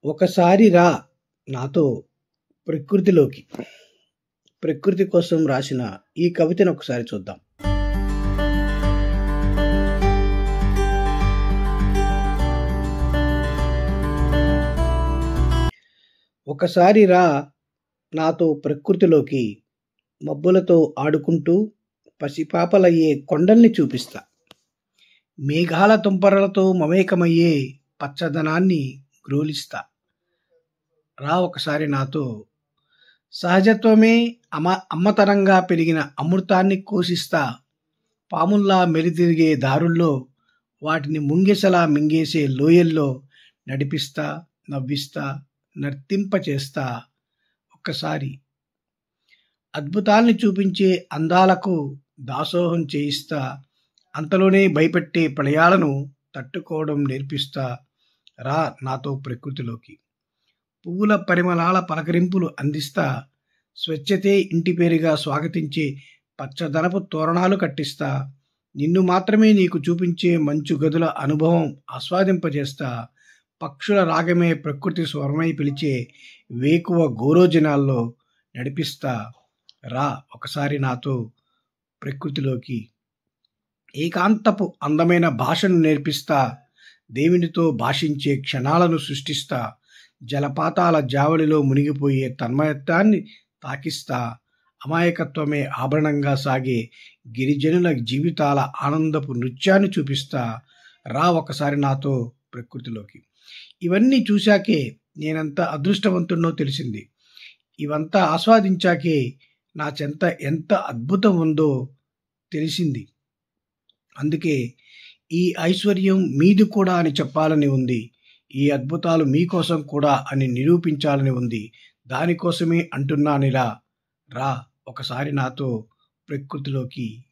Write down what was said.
ఒకసారి రా నాతో ప్రకృతిలోకి. ప్రకృతి కోసం రాసిన ఈ కవితను ఒకసారి చూద్దాం. ఒకసారి రా నాతో ప్రకృతిలోకి, మబ్బులతో ఆడుకుంటూ పసిపాపలయ్యే కొండల్ని చూపిస్తా. మేఘాల తుంపరలతో మమేకమయ్యే పచ్చదనాన్ని గ్రోలిస్తా. రా ఒకసారి నాతో సహజత్వమే అమ్మతనంగా పెరిగిన అమృతాన్ని కోసిస్తా. పాముల్లా మెలితిరిగే దారుల్లో, వాటిని ముంగిసలా మింగేసే లోయల్లో నడిపిస్తా, నవ్విస్తా, నర్తింపచేస్తా. ఒక్కసారి అద్భుతాల్ని చూపించే అందాలకు దాసోహం చేయిస్తా. అంతలోనే భయపెట్టే ప్రళయాలను తట్టుకోవడం నేర్పిస్తా. రా నాతో ప్రకృతిలోకి. పువ్వుల పరిమళాల పలకరింపులు అందిస్తా. స్వచ్ఛతే ఇంటి పేరుగా స్వాగతించే పచ్చదనపు తోరణాలు కట్టిస్తా. నిన్ను మాత్రమే నీకు చూపించే మంచు గదుల అనుభవం ఆస్వాదింపజేస్తా. పక్షుల రాగమే ప్రకృతి స్వరమై పిలిచే వేకువ గోరోజనాల్లో నడిపిస్తా. రా ఒకసారి నాతో ప్రకృతిలోకి. ఏకాంతపు అందమైన భాషను నేర్పిస్తా. దేవునితో భాషించే క్షణాలను సృష్టిస్తా. జలపాతాల జావళిలో మునిగిపోయే తన్మయత్వాన్ని తాకిస్తా. అమాయకత్వమే ఆభరణంగా సాగే గిరిజనుల జీవితాల ఆనందపు నృత్యాన్ని చూపిస్తా. రా ఒకసారి నాతో ప్రకృతిలోకి. ఇవన్నీ చూశాకే నేనెంత అదృష్టవంతుడినో తెలిసింది. ఇవంతా ఆస్వాదించాకే నా చెంత ఎంత అద్భుతం ఉందో తెలిసింది. అందుకే ఈ ఐశ్వర్యం మీది కూడా అని చెప్పాలని ఉంది. ఈ అద్భుతాలు మీకోసం కూడా అని నిరూపించాలని ఉంది. దానికోసమే అంటున్నానిలా. రా ఒకసారి నాతో ప్రకృతిలోకి.